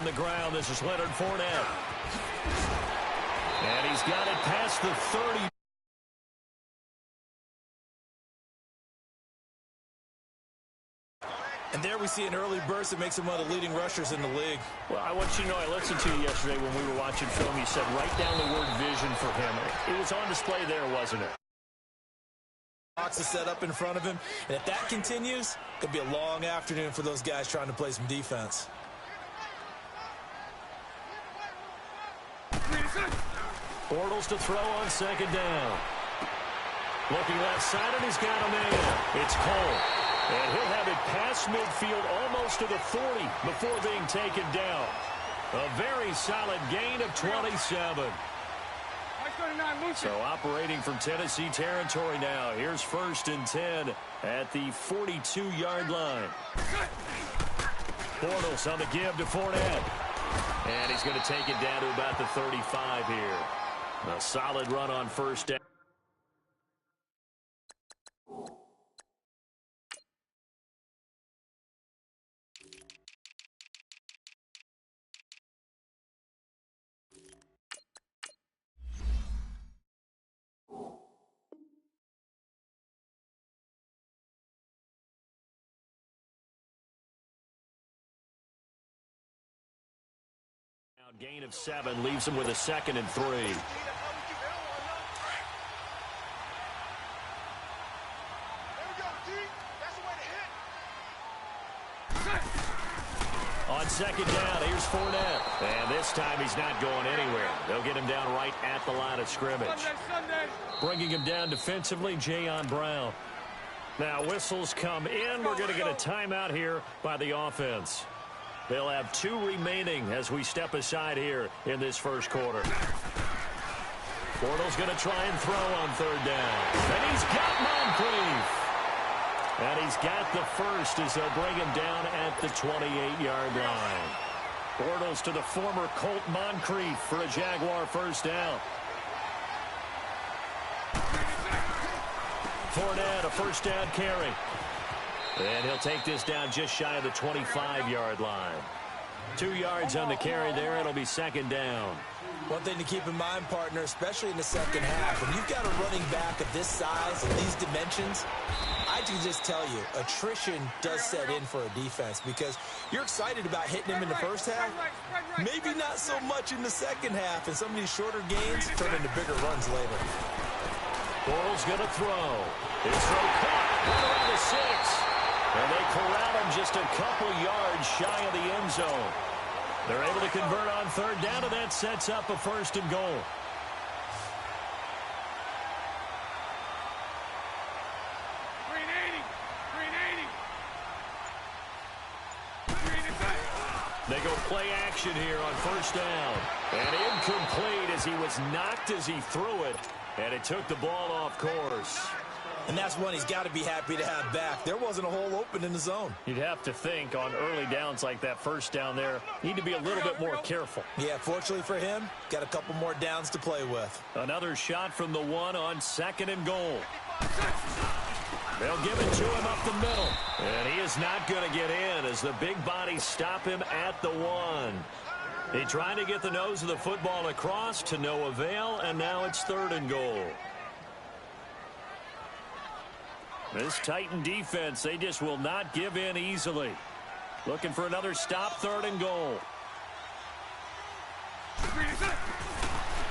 on the ground. This is Leonard Fournette. And he's got it past the 30. And there we see an early burst that makes him one of the leading rushers in the league. Well, I want you to know, I listened to you yesterday when we were watching film. You said write down the word vision for him. It was on display there, wasn't it? Box is set up in front of him. And if that continues, it'll be a long afternoon for those guys trying to play some defense. Bortles to throw on second down. Looking left side, and he's got a man. It's Cole. And he'll have it past midfield almost to the 40 before being taken down. A very solid gain of 27. So operating from Tennessee territory now. Here's 1st and 10 at the 42-yard line. Bortles on the give to Fournette. And he's going to take it down to about the 35 here. A solid run on 1st down. Gain of 7 leaves him with a 2nd and 3. On 2nd down, here's Fournette. And this time he's not going anywhere. They'll get him down right at the line of scrimmage. Bringing him down defensively, Jayon Brown. Now whistles come in. We're going to get a timeout here by the offense. They'll have 2 remaining as we step aside here in this first quarter. Bortles going to try and throw on 3rd down. And he's got Moncrief. And he's got the first as they'll bring him down at the 28-yard line. Bortles to the former Colt Moncrief for a Jaguar 1st down. Fournette, a 1st down carry. And he'll take this down just shy of the 25-yard line. 2 yards on the carry there. It'll be 2nd down. One thing to keep in mind, partner, especially in the second half, when you've got a running back of this size and these dimensions, I can just tell you, attrition does set in for a defense because you're excited about hitting him in the first half. Maybe not so much in the second half, and some of these shorter gains turn into bigger runs later. Bortles going to throw. His throw caught right around the 6. And they corral him just a couple yards shy of the end zone. They're able to convert on 3rd down, and that sets up a 1st and goal. They go play action here on 1st down. And incomplete as he was knocked as he threw it. And it took the ball off course. And that's one he's got to be happy to have back. There wasn't a hole open in the zone. You'd have to think on early downs like that 1st down there, need to be a little bit more careful. Yeah, fortunately for him, got a couple more downs to play with. Another shot from the 1 on 2nd and goal. They'll give it to him up the middle. And he is not going to get in as the big bodies stop him at the 1. He tried to get the nose of the football across to no avail, and now it's 3rd and goal. This Titan defense, they just will not give in easily. Looking for another stop, 3rd and goal.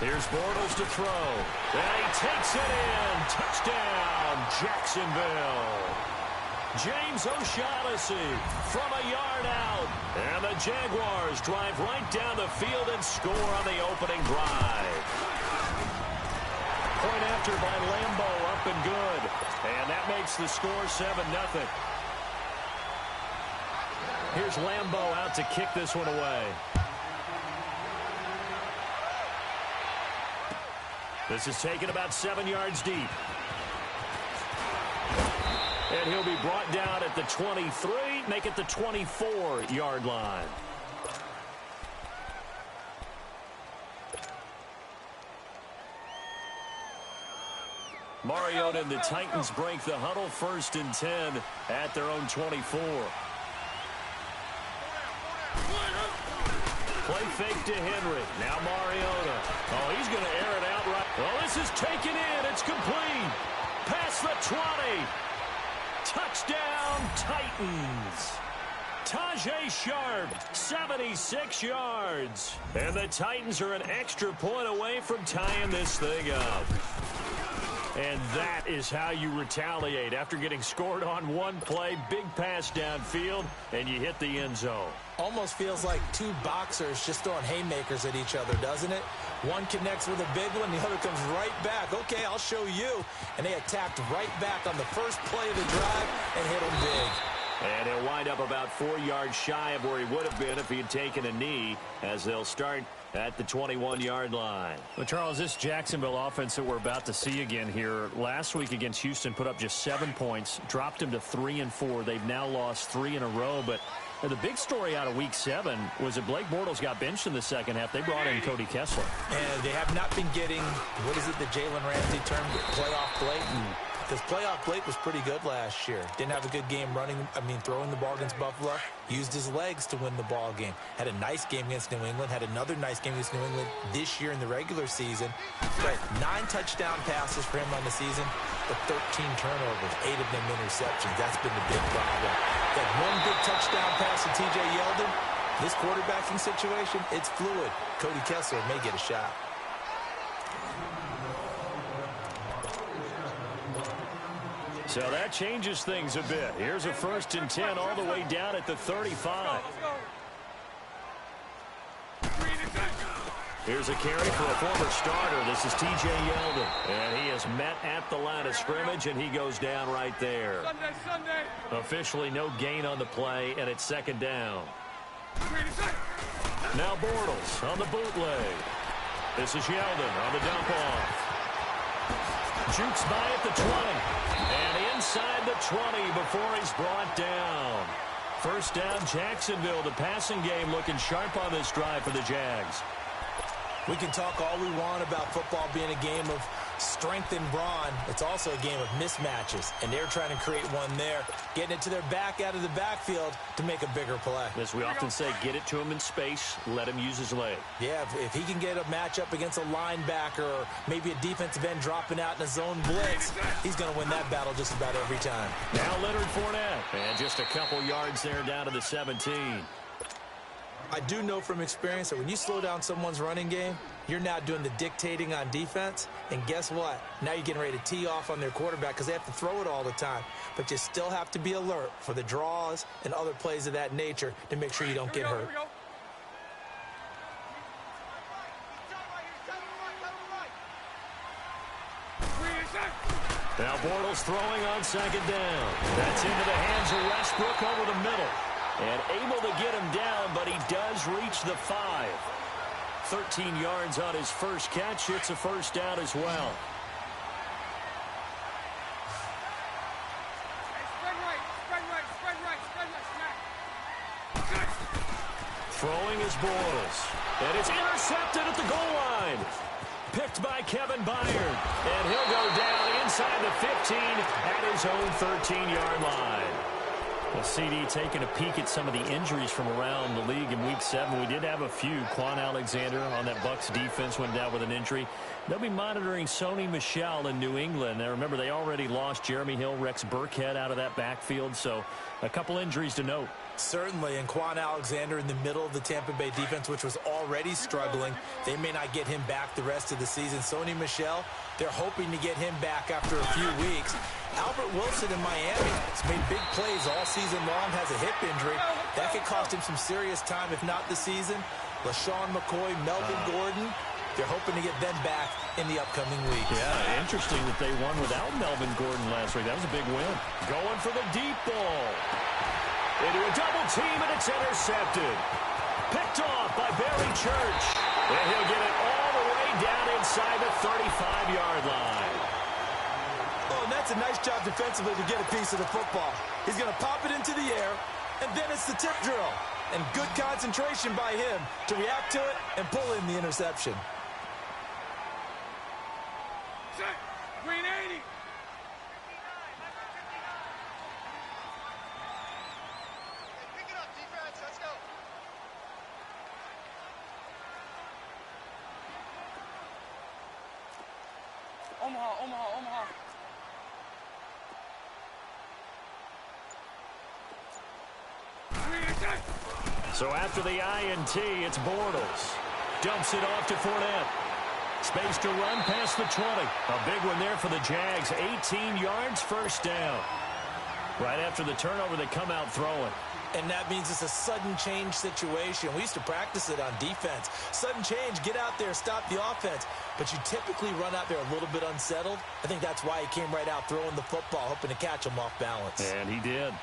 Here's Bortles to throw. And he takes it in. Touchdown, Jacksonville. James O'Shaughnessy from a yard out. And the Jaguars drive right down the field and score on the opening drive. Point after by Lambeau, up and good. And that makes the score 7-0. Here's Lambeau out to kick this one away. This is taken about 7 yards deep. And he'll be brought down at the 23, make it the 24-yard line. Mariota and the Titans break the huddle, 1st and 10 at their own 24. fake to Henry. Now Mariota. Oh, he's going to air it out right. Oh, this is taken in. It's complete. Past the 20. Touchdown, Titans. Tajay Sharp, 76 yards. And the Titans are an extra point away from tying this thing up. And that is how you retaliate after getting scored on one play, big pass downfield, and you hit the end zone. Almost feels like two boxers just throwing haymakers at each other, doesn't it? One connects with a big one, the other comes right back. Okay, I'll show you. And they attacked right back on the first play of the drive and hit him big. And he'll wind up about 4 yards shy of where he would have been if he had taken a knee, as they'll start at the 21-yard line. Well, Charles, this Jacksonville offense that we're about to see again here, last week against Houston put up just 7 points, dropped them to 3-4. They've now lost 3 in a row, but the big story out of Week 7 was that Blake Bortles got benched in the second half. They brought in Cody Kessler. And they have not been getting, what is it that Jalen Ramsey termed it, playoff Blake? Because playoff Blake was pretty good last year. Didn't have a good game throwing the ball against Buffalo. Used his legs to win the ball game. Had a nice game against New England. Had another nice game against New England this year in the regular season. But 9 touchdown passes for him on the season, but 13 turnovers, 8 of them interceptions. That's been the big problem. That one big touchdown pass to T.J. Yeldon. This quarterbacking situation, it's fluid. Cody Kessler may get a shot. So that changes things a bit. Here's a 1st and 10 all the way down at the 35. Here's a carry for a former starter. This is T.J. Yeldon. And he is met at the line of scrimmage, and he goes down right there. Sunday. Officially no gain on the play, and it's 2nd down. Now Bortles on the bootleg. This is Yeldon on the dump off. Jukes by at the 20. And inside the 20 before he's brought down. 1st down, Jacksonville. The passing game looking sharp on this drive for the Jags. We can talk all we want about football being a game of strength and brawn. It's also a game of mismatches, and they're trying to create one there, getting it to their back out of the backfield to make a bigger play. As we often say, get it to him in space, let him use his leg. Yeah, if he can get a matchup against a linebacker or maybe a defensive end dropping out in a zone blitz, he's going to win that battle just about every time. Now Leonard Fournette, and just a couple yards there down to the 17. I do know from experience that when you slow down someone's running game, you're now doing the dictating on defense. And guess what? Now you're getting ready to tee off on their quarterback because they have to throw it all the time. But you still have to be alert for the draws and other plays of that nature to make sure you don't get hurt. Now Bortles throwing on 2nd down. That's into the hands of Westbrook over the middle. And able to get him down, but he does reach the 5. 13 yards on his first catch. It's a 1st down as well. Throwing is Bortles. And it's intercepted at the goal line. Picked by Kevin Byard. And he'll go down inside the 15 at his own 13-yard line. Well, CD taking a peek at some of the injuries from around the league in Week 7. We did have a few. Quan Alexander on that Bucs defense went down with an injury. They'll be monitoring Sony Michel in New England. Now, remember, they already lost Jeremy Hill, Rex Burkhead out of that backfield, so a couple injuries to note. Certainly, and Quan Alexander in the middle of the Tampa Bay defense, which was already struggling. They may not get him back the rest of the season. Sony Michel, they're hoping to get him back after a few weeks. Albert Wilson in Miami has made big plays all season long, has a hip injury. That could cost him some serious time, if not the season. LaShawn McCoy, Melvin Gordon, they're hoping to get them back in the upcoming weeks. Yeah, interesting that they won without Melvin Gordon last week. That was a big win. Going for the deep ball. Into a double team, and it's intercepted. Picked off by Barry Church. And he'll get it all the way down inside the 35-yard line. Oh, and that's a nice job defensively to get a piece of the football. He's going to pop it into the air, and then it's the tip drill. And good concentration by him to react to it and pull in the interception. Green 80. Pick it up, defense. Let's go. Omaha. So after the INT, it's Bortles. Dumps it off to Fournette. Space to run past the 20. A big one there for the Jags. 18 yards, first down. Right after the turnover, they come out throwing. And that means it's a sudden change situation. We used to practice it on defense. Sudden change, get out there, stop the offense. But you typically run out there a little bit unsettled. I think that's why he came right out throwing the football, hoping to catch him off balance. And he did.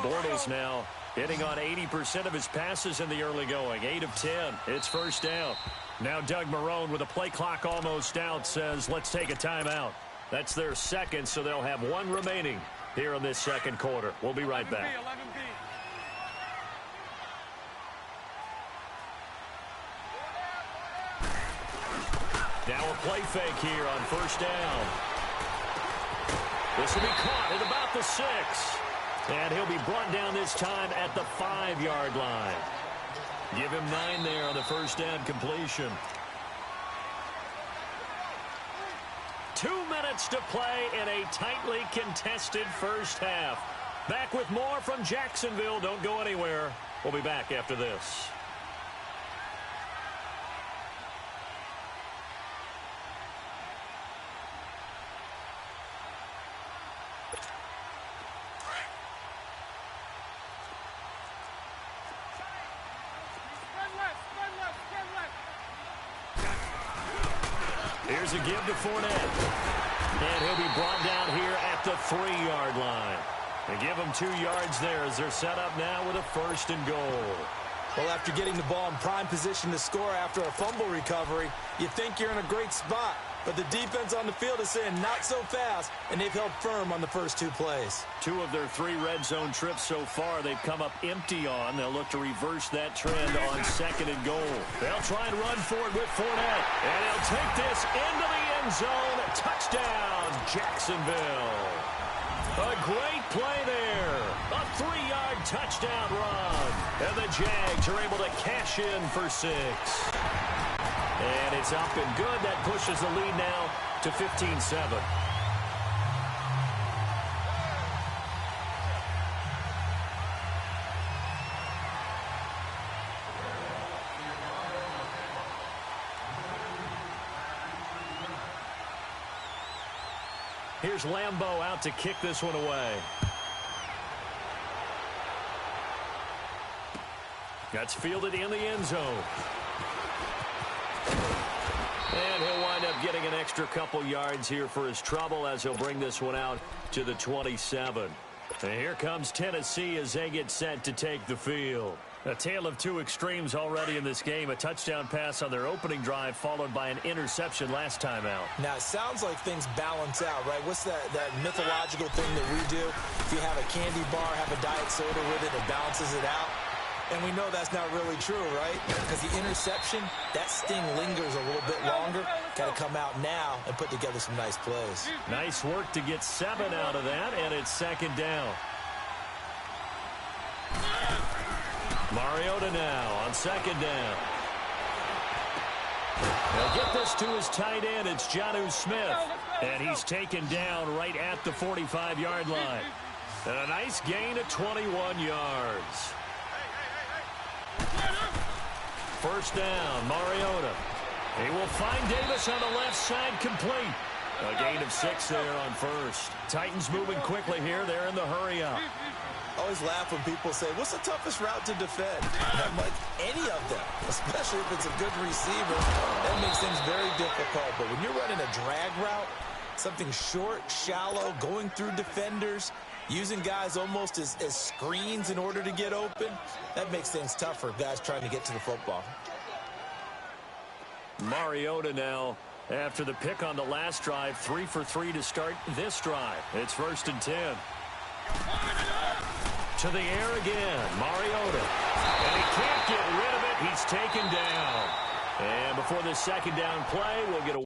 Bortles now hitting on 80% of his passes in the early going. 8 of 10. It's first down. Now Doug Marrone, with a play clock almost out, says let's take a timeout. That's their second, so they'll have one remaining here in this second quarter. We'll be right back. 11B. Now a play fake here on first down. This will be caught at about the 6. And he'll be brought down this time at the 5-yard line. Give him 9 there on the first down completion. 2 minutes to play in a tightly contested first half. Back with more from Jacksonville. Don't go anywhere. We'll be back after this. Here's a give to Fournette. And he'll be brought down here at the 3-yard line. They give him 2 yards there as they're set up now with a first and goal. Well, after getting the ball in prime position to score after a fumble recovery, you think you're in a great spot. But the defense on the field is saying not so fast, and they've held firm on the first 2 plays. 2 of their 3 red zone trips so far they've come up empty on. They'll look to reverse that trend on second and goal. They'll try and run for it with Fournette. And he'll take this into the end zone. Touchdown, Jacksonville. A great play there. A 3-yard touchdown run. And the Jags are able to cash in for 6. And it's up and good. That pushes the lead now to 15-7. Here's Lambeau out to kick this one away. That's fielded in the end zone. And he'll wind up getting an extra couple yards here for his trouble as he'll bring this one out to the 27. And here comes Tennessee as they get set to take the field. A tale of 2 extremes already in this game. A touchdown pass on their opening drive followed by an interception last time out. Now, it sounds like things balance out, right? What's that mythological thing that we do? If you have a candy bar, have a diet soda with it, it balances it out. And we know that's not really true, right? Because the interception, that sting lingers a little bit longer. Got to come out now and put together some nice plays. Nice work to get 7 out of that, and it's second down. Mariota now on second down. He'll get this to his tight end. It's Jonnu Smith. And he's taken down right at the 45-yard line. And a nice gain of 21 yards. First down, Mariota. He will find Davis on the left side, complete. A gain of 6 there on first. Titans moving quickly here. They're in the hurry up. I always laugh when people say, what's the toughest route to defend? And I'm like, any of them, especially if it's a good receiver. That makes things very difficult. But when you're running a drag route, something short, shallow, going through defenders, using guys almost as screens in order to get open, that makes things tough for guys trying to get to the football. Mariota now, after the pick on the last drive, 3 for 3 to start this drive. It's first and 10. To the air again, Mariota. And he can't get rid of it. He's taken down. And before this second down play, we'll get a